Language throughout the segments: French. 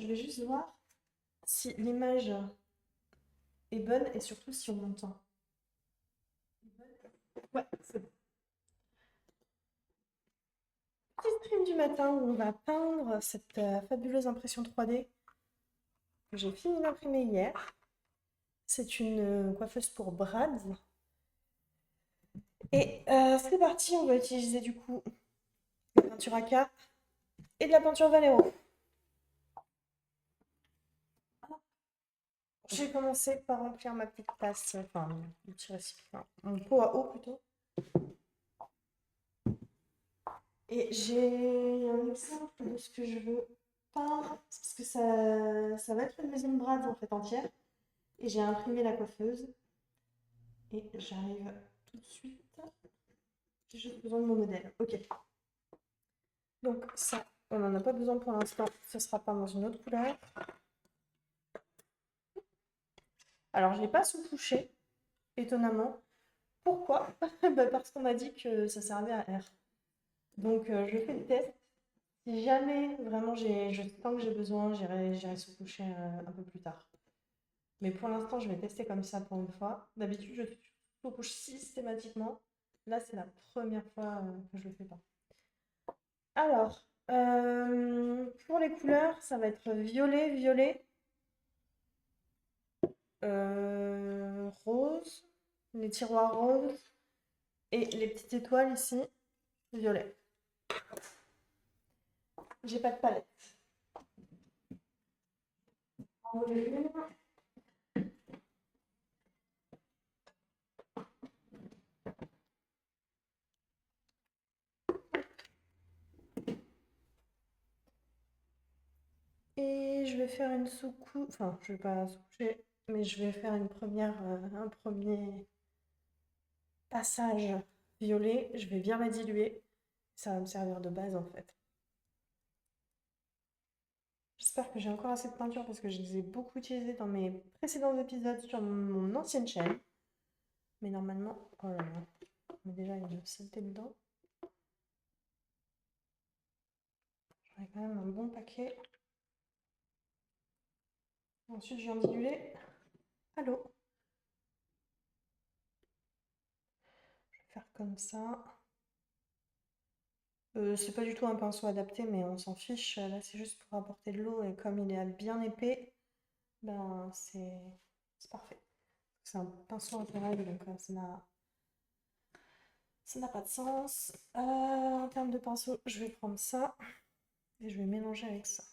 vais juste voir si l'image est bonne et surtout si on m'entend. Ouais, c'est bon. Petit stream du matin où on va peindre cette fabuleuse impression 3D que j'ai fini d'imprimer hier. C'est une coiffeuse pour Brad. Et c'est parti, on va utiliser du coup de la peinture AK et de la peinture Vallejo. J'ai commencé par remplir ma petite tasse, enfin mon petit récipient, mon pot à eau plutôt. Et j'ai un exemple de ce que je veux peindre, parce que ça va être une maison de Brad en fait entière. Et j'ai imprimé la coiffeuse. Et j'arrive tout de suite. J'ai juste besoin de mon modèle. Ok. Donc ça, on n'en a pas besoin pour l'instant. Ce sera peint dans une autre couleur. Alors je l'ai pas sous-couché, étonnamment. Pourquoi? Bah, parce qu'on m'a dit que ça servait à R. Donc je fais le test. Si jamais vraiment je sens que j'ai besoin, j'irai sous-coucher un peu plus tard. Mais pour l'instant, je vais tester comme ça pour une fois. D'habitude, je sous-couche systématiquement. Là, c'est la première fois que je le fais pas. Alors, pour les couleurs, ça va être violet, violet, rose, les tiroirs roses et les petites étoiles ici, violet. J'ai pas de palette. Et je vais faire une sous-couche, enfin, je vais pas sous-coucher, mais je vais faire un premier passage violet. Je vais bien la diluer. Ça va me servir de base en fait. J'espère que j'ai encore assez de peinture parce que je les ai beaucoup utilisées dans mes précédents épisodes sur mon ancienne chaîne. Mais normalement, oh là là, mais déjà il y a une saleté dedans. J'aurais quand même un bon paquet. Ensuite, je viens diluer à l'eau. Je vais faire comme ça. C'est pas du tout un pinceau adapté, mais on s'en fiche. Là, c'est juste pour apporter de l'eau et comme il est bien épais, ben c'est parfait. C'est un pinceau naturel, donc ça n'a pas de sens. En termes de pinceau, je vais prendre ça et je vais mélanger avec ça.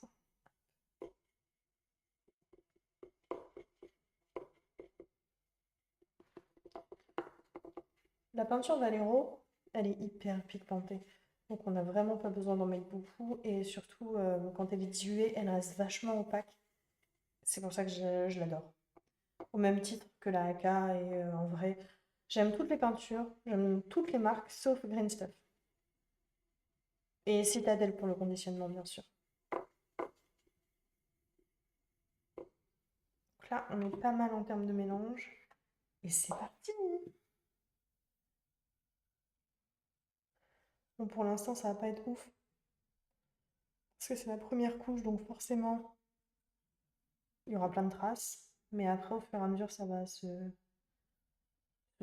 La peinture Vallejo, elle est hyper pigmentée. Donc on n'a vraiment pas besoin d'en mettre beaucoup. Et surtout, quand elle est diluée, elle reste vachement opaque. C'est pour ça que je l'adore. Au même titre que la AK et en vrai, j'aime toutes les peintures, j'aime toutes les marques sauf Green Stuff. Et Citadel pour le conditionnement, bien sûr. Donc là, on est pas mal en termes de mélange. Et c'est parti! Bon, pour l'instant, ça va pas être ouf. Parce que c'est la première couche, donc forcément, il y aura plein de traces. Mais après, au fur et à mesure, ça va se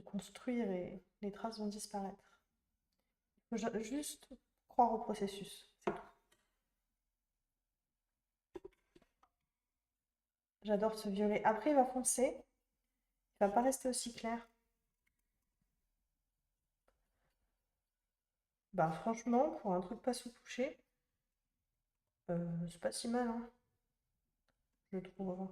construire et les traces vont disparaître. Il faut juste croire au processus, c'est tout. J'adore ce violet. Après, il va foncer. Il va pas rester aussi clair. Bah franchement, pour un truc pas sous-couché, c'est pas si mal, hein, je trouve.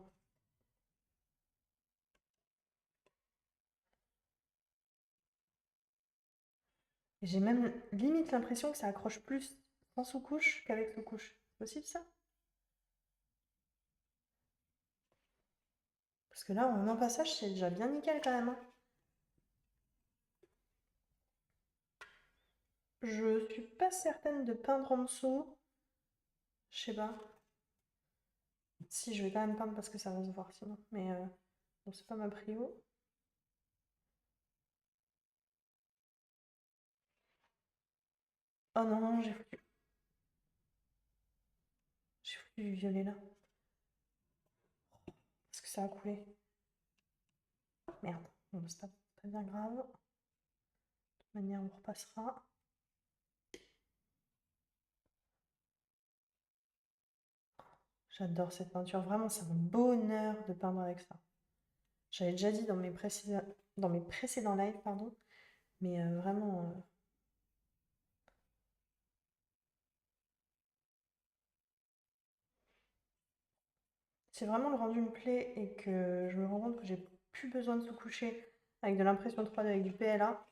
Et j'ai même limite l'impression que ça accroche plus sans sous-couche qu'avec sous-couche. C'est possible ça? Parce que là, en un passage, c'est déjà bien nickel quand même, hein. Je suis pas certaine de peindre en dessous. Je sais pas. Si, je vais quand même peindre parce que ça va se voir sinon. Mais bon, c'est pas ma prio. Oh non, non, j'ai foutu du violet là. ça a coulé. Merde, bon, c'est pas bien grave. De toute manière, on repassera. J'adore cette peinture. Vraiment, c'est un bonheur de peindre avec ça. J'avais déjà dit dans mes précédents lives, pardon. Mais vraiment, si vraiment le rendu me plaît et que je me rends compte que j'ai plus besoin de se coucher avec de l'impression 3D, avec du PLA,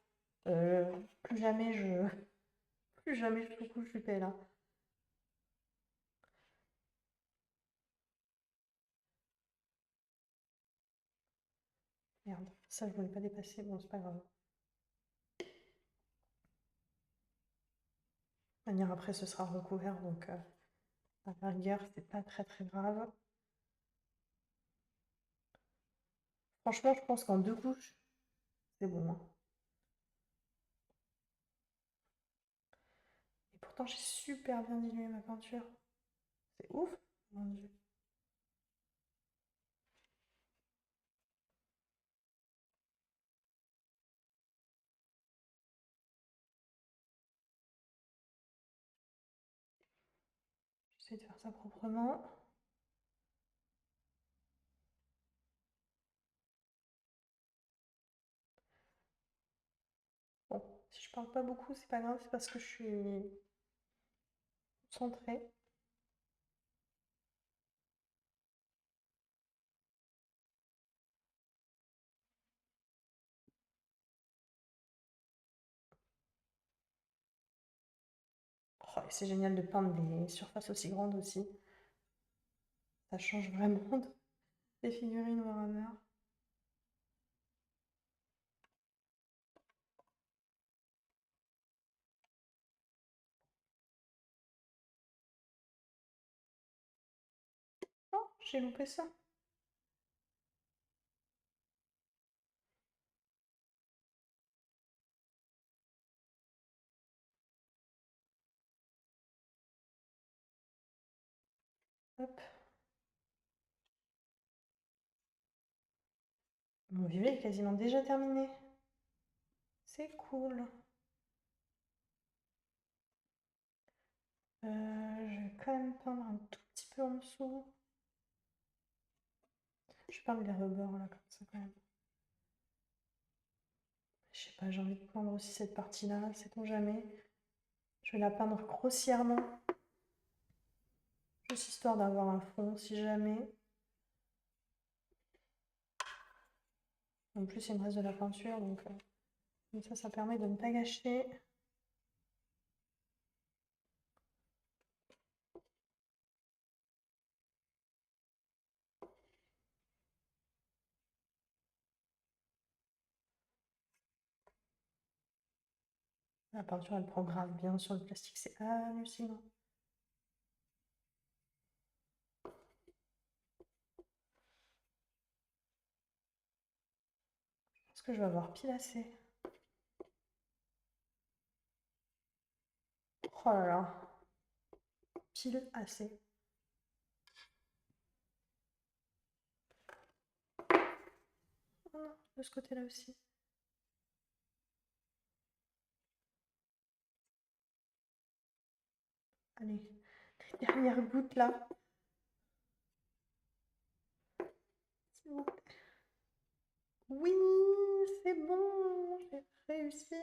euh, plus jamais je, plus jamais je sous-couche du PLA. Merde, ça je voulais pas dépasser, bon c'est pas grave. De manière après ce sera recouvert, donc à la rigueur c'est pas très très grave. Franchement, je pense qu'en 2 couches, c'est bon, hein. Et pourtant, j'ai super bien dilué ma peinture. C'est ouf, mon Dieu. J'essaie de faire ça proprement. Bon, si je parle pas beaucoup, c'est pas grave, c'est parce que je suis centrée. Oh, et c'est génial de peindre des surfaces aussi grandes aussi. Ça change vraiment des figurines Warhammer. Oh, j'ai loupé ça. Hop. Mon violet est quasiment déjà terminé. C'est cool. Je vais quand même peindre un tout petit peu en dessous. Je peins les rebords là, comme ça quand même. Je sais pas, j'ai envie de peindre aussi cette partie-là, sait-on jamais. Je vais la peindre grossièrement, juste histoire d'avoir un fond si jamais. En plus, il me reste de la peinture, donc comme ça permet de ne pas gâcher. La peinture, elle prend grave bien sur le plastique, c'est hallucinant. Je pense que je vais avoir pile assez. Oh là là, pile assez. Oh non, de ce côté-là aussi. Allez, les dernières gouttes là. S'il vous plaît. Oui, c'est bon, j'ai réussi.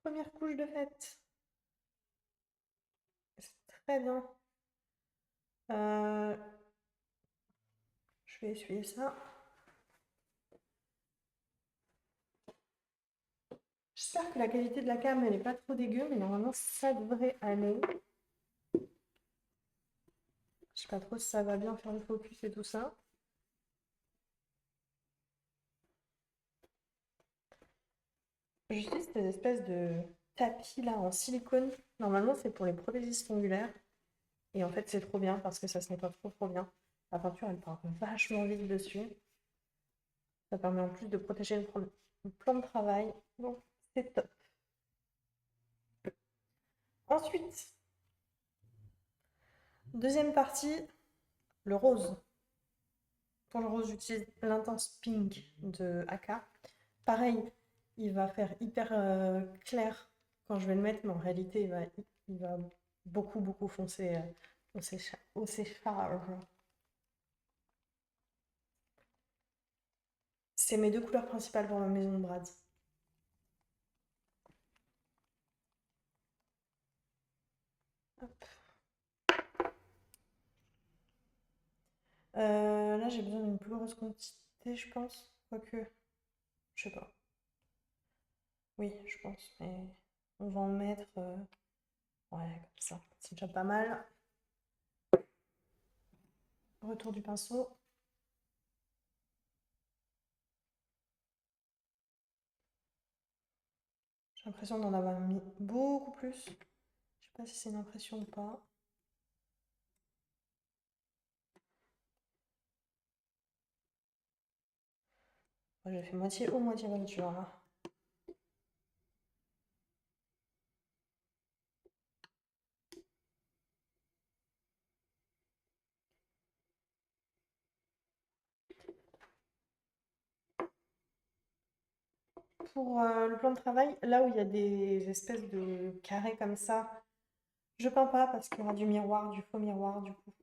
Première couche de fête. C'est très bien. Euh, je vais essuyer ça. J'espère que la qualité de la cam elle n'est pas trop dégueu, mais normalement ça devrait aller. Je sais pas trop si ça va bien faire le focus et tout ça. J'utilise ces espèces de tapis là en silicone. Normalement c'est pour les prothèses ongulaires. Et en fait c'est trop bien parce que ça se nettoie trop bien. La peinture elle part vachement vite dessus. Ça permet en plus de protéger le plan de travail. Donc c'est top. Ensuite, deuxième partie, le rose. Pour le rose, j'utilise l'intense pink de Aka. Pareil, il va faire hyper clair quand je vais le mettre, mais en réalité, il va beaucoup, beaucoup foncer au séchage. C'est mes deux couleurs principales pour ma maison de Brad. Hop. Là, j'ai besoin d'une plus grosse quantité, je pense. Quoique, je sais pas. Oui, je pense. Mais on va en mettre. Ouais, comme ça. C'est déjà pas mal. Retour du pinceau. J'ai l'impression d'en avoir mis beaucoup plus. Je sais pas si c'est une impression ou pas. Ouais, j'ai fait moitié haut, moitié bas, tu vois là. Pour le plan de travail, là où il y a des espèces de carrés comme ça, je peins pas parce qu'il y aura du miroir, du faux miroir du coup.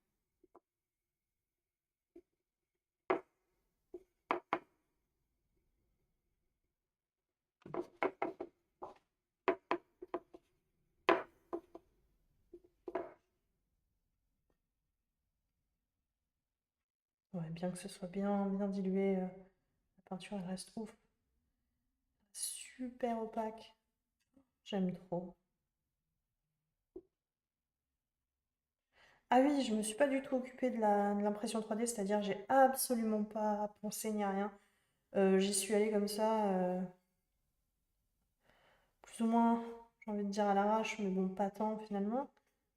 Ouais, bien que ce soit bien, bien dilué, la peinture elle reste ouf. Super opaque. J'aime trop. Ah oui, je me suis pas du tout occupée de l'impression 3D, c'est-à-dire j'ai absolument pas pensé ni à rien. J'y suis allée comme ça, plus ou moins, j'ai envie de dire à l'arrache, mais bon, pas tant finalement.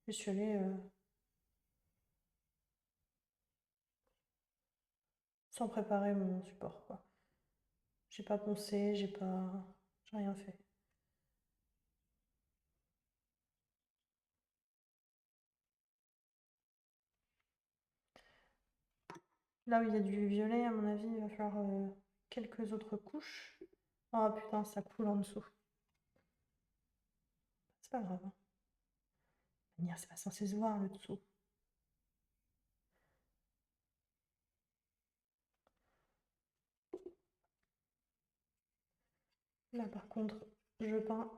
Je suis allée sans préparer mon support, quoi. J'ai pas poncé, j'ai rien fait. Là où il y a du violet, à mon avis, il va falloir quelques autres couches. Oh putain, ça coule en dessous. C'est pas grave, hein. C'est pas censé se voir le dessous. Là, par contre, je peins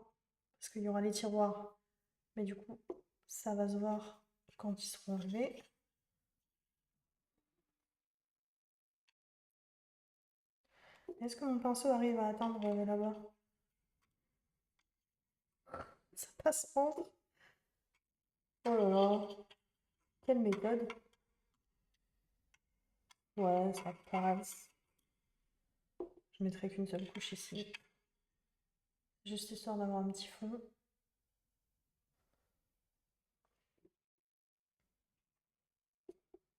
parce qu'il y aura les tiroirs. Mais du coup, ça va se voir quand ils seront enlevés. Est-ce que mon pinceau arrive à atteindre là-bas? Ça passe entre. Oh là là, quelle méthode. Ouais, ça passe. Je mettrai qu'une seule couche ici. Juste histoire d'avoir un petit fond.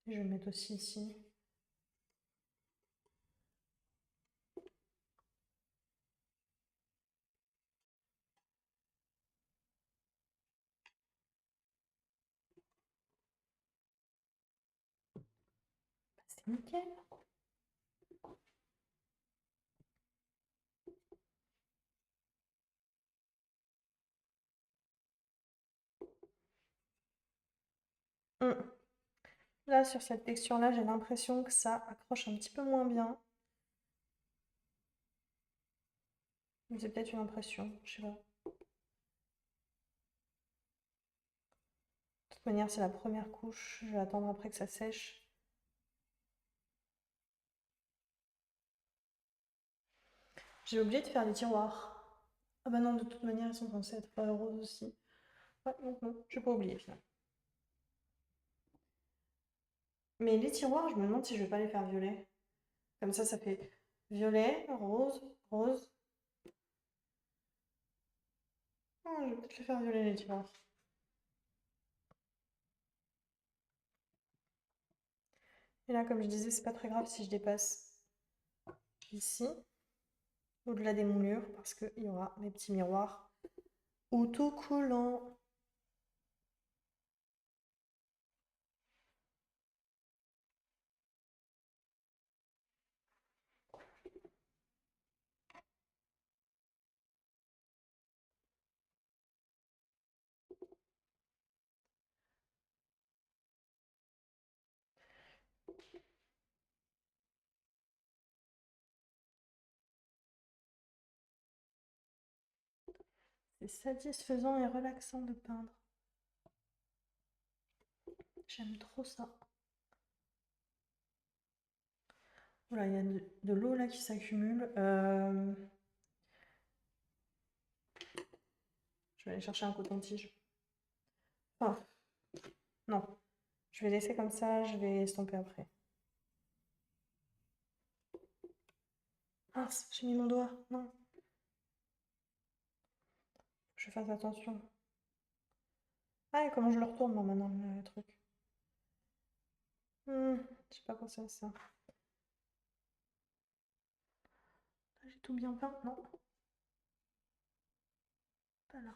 Et je vais le mettre aussi ici. C'est nickel. Hum. Là, sur cette texture-là, j'ai l'impression que ça accroche un petit peu moins bien. Mais c'est peut-être une impression, je sais pas. De toute manière, c'est la première couche. Je vais attendre après que ça sèche. J'ai oublié de faire les tiroirs. Ah bah non, de toute manière, ils sont censés être roses aussi. Ouais, donc non, j'ai pas oublié finalement. Mais les tiroirs, je me demande si je vais pas les faire violet. Comme ça fait violet, rose, rose. Ah, je vais peut-être les faire violet les tiroirs. Et là, comme je disais, c'est pas très grave si je dépasse ici, au-delà des moulures, parce qu'il y aura mes petits miroirs autocollants. C'est satisfaisant et relaxant de peindre. J'aime trop ça. Voilà, il y a de l'eau là qui s'accumule. Je vais aller chercher un coton-tige. Enfin, non. Je vais laisser comme ça, je vais estomper après. Mince, j'ai mis mon doigt. Non. Je fasse attention. Ah, et comment je le retourne moi maintenant, le truc? J'ai pas pensé à ça. J'ai tout bien peint? Non. Pas là.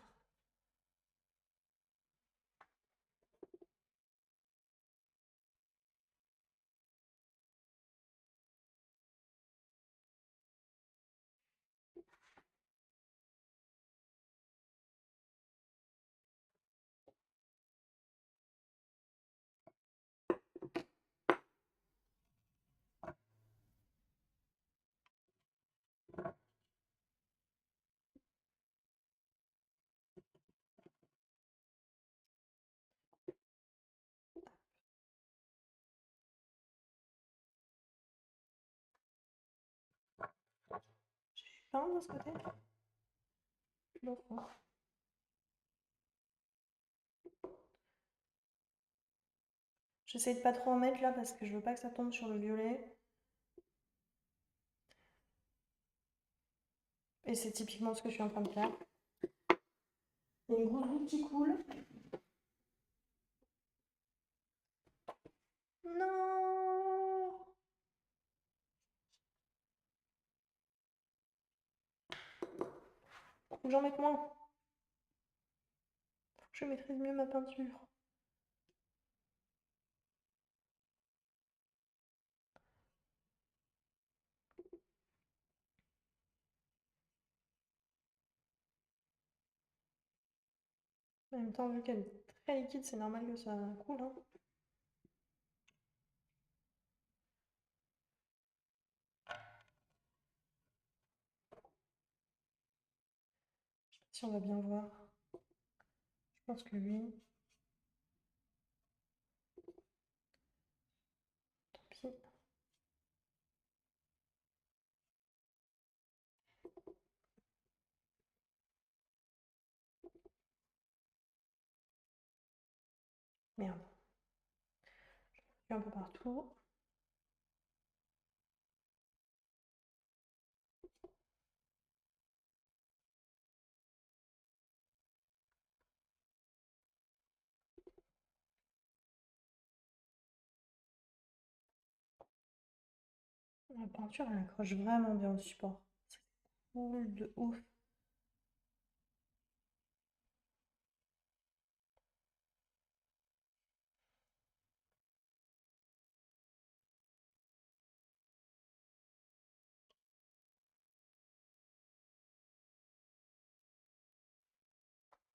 J'ai peint de ce côté? Non. J'essaie de pas trop en mettre là parce que je veux pas que ça tombe sur le violet. Et c'est typiquement ce que je suis en train de faire. Il y a une grosse goutte qui coule. Non! Faut que j'en mette moins. Faut que je maîtrise mieux ma peinture. En même temps, vu qu'elle est très liquide, c'est normal que ça coule, hein. Si on va bien voir. Je pense que oui. Tant pis. Merde. Je suis un peu partout. La peinture, elle accroche vraiment bien au support. Ça coule de ouf.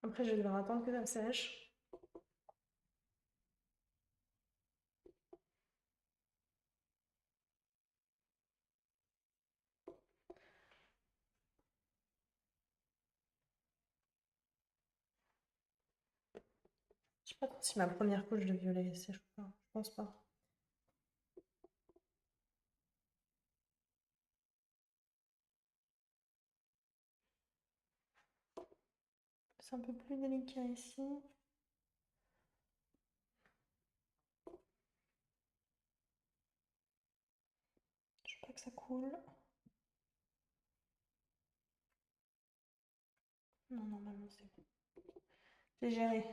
Après, je vais devoir attendre que ça sèche. Je sais pas trop si ma première couche de violet sèche ou pas. Je pense pas. C'est un peu plus délicat ici. Je veux pas que ça coule. Non, normalement c'est bon. J'ai géré.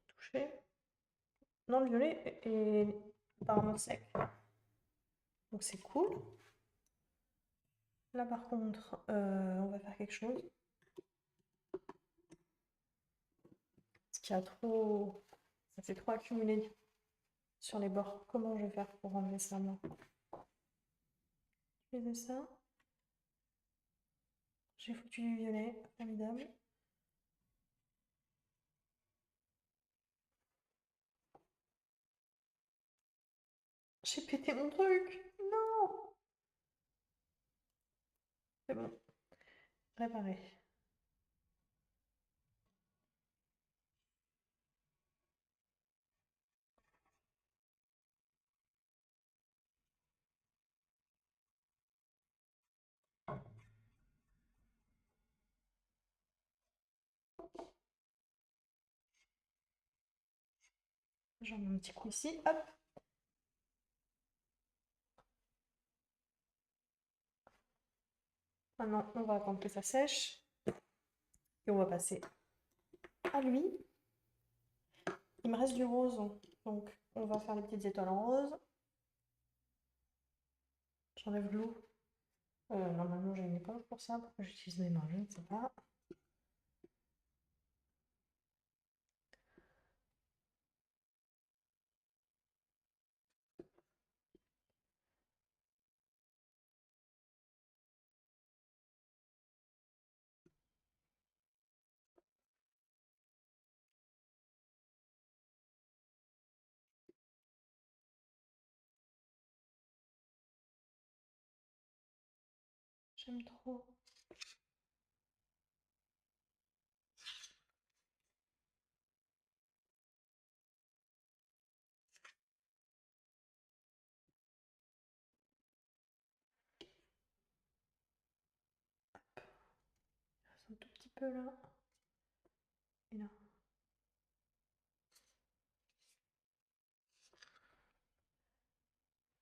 Touché. Non, le violet est apparemment sec. Donc c'est cool. Là par contre, on va faire quelque chose. Ça s'est trop accumulé sur les bords. Comment je vais faire pour enlever ça, moi? Je faisais ça. J'ai foutu du violet. Formidable. J'ai pété mon truc. Non. C'est bon. Réparé. J'en mets un petit coup ici. Hop. Maintenant, on va attendre que ça sèche. Et on va passer à lui. Il me reste du rose. Donc, on va faire les petites étoiles en rose. J'enlève l'eau. Normalement, j'ai une éponge pour ça. Pourquoi j'utilise mes mains? Je ne sais pas. J'aime trop. Un tout petit peu là. Et là.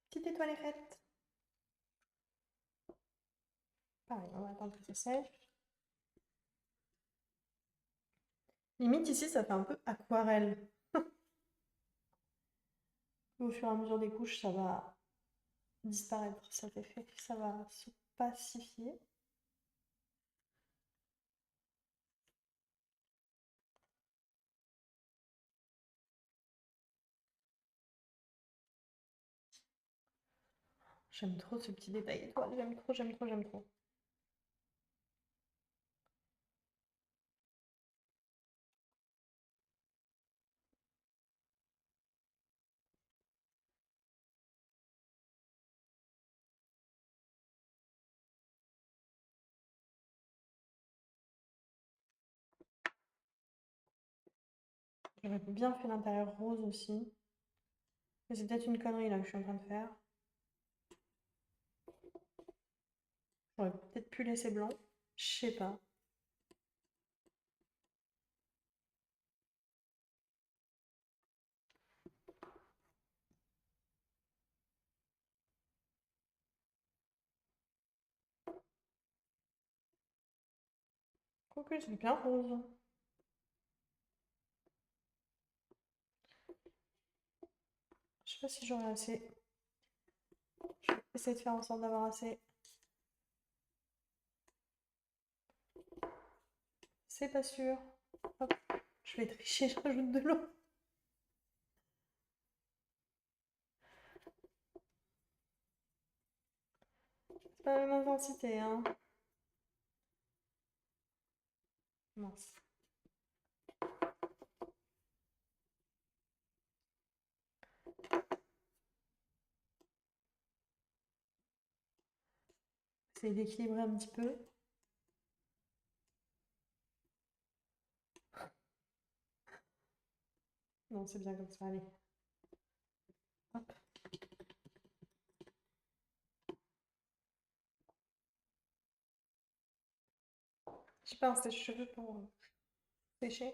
Petite étoile est faite. Pareil, on va attendre que ça sèche. Limite ici, ça fait un peu aquarelle. Au fur et à mesure des couches, ça va disparaître cet effet. Ça va se pacifier. J'aime trop ce petit détail étoile. J'aime trop, j'aime trop, j'aime trop. J'aurais bien fait l'intérieur rose aussi. Mais c'est peut-être une connerie là que je suis en train de faire. J'aurais peut-être pu laisser blanc. Je sais pas. Quoique c'est bien rose. Je sais pas si j'aurai assez. Je vais essayer de faire en sorte d'avoir assez. C'est pas sûr. Hop. Je vais tricher, je rajoute de l'eau. C'est pas la même intensité, hein. Mince. Essayer d'équilibrer un petit peu. Non, c'est bien comme ça, allez. Hop. J'ai pas un sèche-cheveux pour sécher.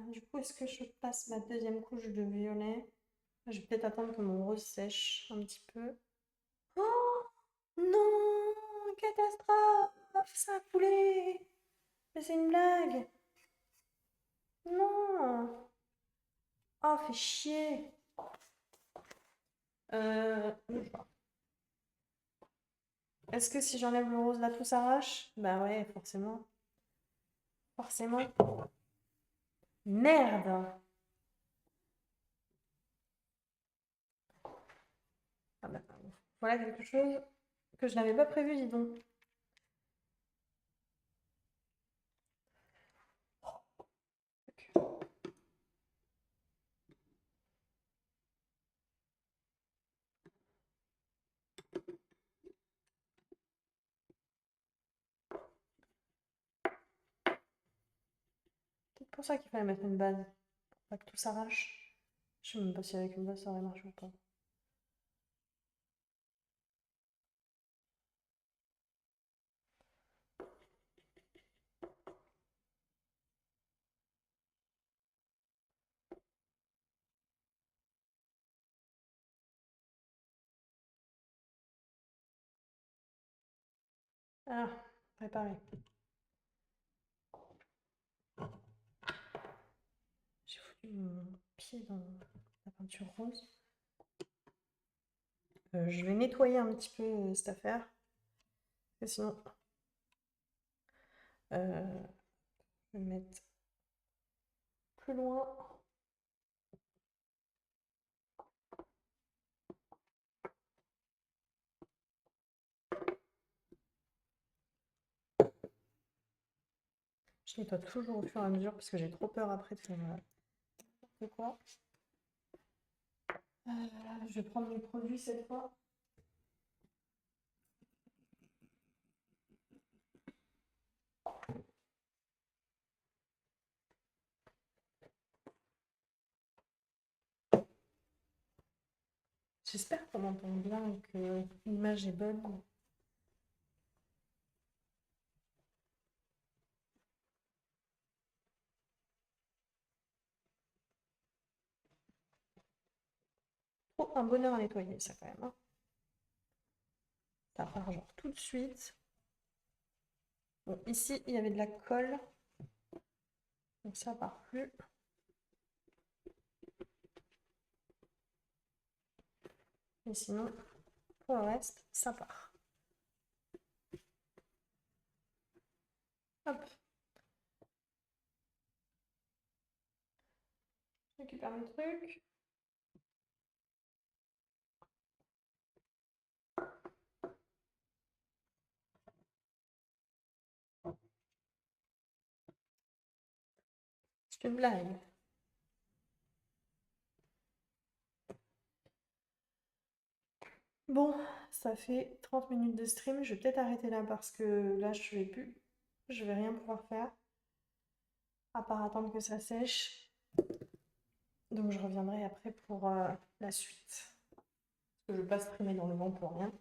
Du coup, est-ce que je passe ma deuxième couche de violet? Je vais peut-être attendre que mon rose sèche un petit peu. Oh non! Catastrophe! Ça a coulé! Mais c'est une blague! Non! Oh, fait chier! Euh, Est-ce que si j'enlève le rose là, tout s'arrache? Bah ouais, forcément. Forcément. Merde! Ah bah, voilà quelque chose que je n'avais pas prévu, dis donc. C'est pour ça qu'il fallait mettre une base, pour pas que tout s'arrache. Je sais même pas si avec une base ça aurait marché ou pas. Ah, préparé. J'ai foutu mon pied dans la peinture rose. Je vais nettoyer un petit peu cette affaire. Parce que sinon, je vais mettre plus loin. Je nettoie toujours au fur et à mesure parce que j'ai trop peur après de faire n'importe quoi. Je vais prendre mes produits cette fois. J'espère qu'on m'entend bien et que l'image est bonne. Oh, un bonheur à nettoyer ça quand même, hein. Ça part genre tout de suite. Bon, ici il y avait de la colle. Donc ça part plus. Et sinon, pour le reste, ça part. Hop. Je récupère mes trucs. C'est une blague. Bon, ça fait 30 minutes de stream. Je vais peut-être arrêter là parce que là, je vais plus. Je vais rien pouvoir faire. À part attendre que ça sèche. Donc je reviendrai après pour la suite. Parce que je ne vais pas streamer dans le vent pour rien.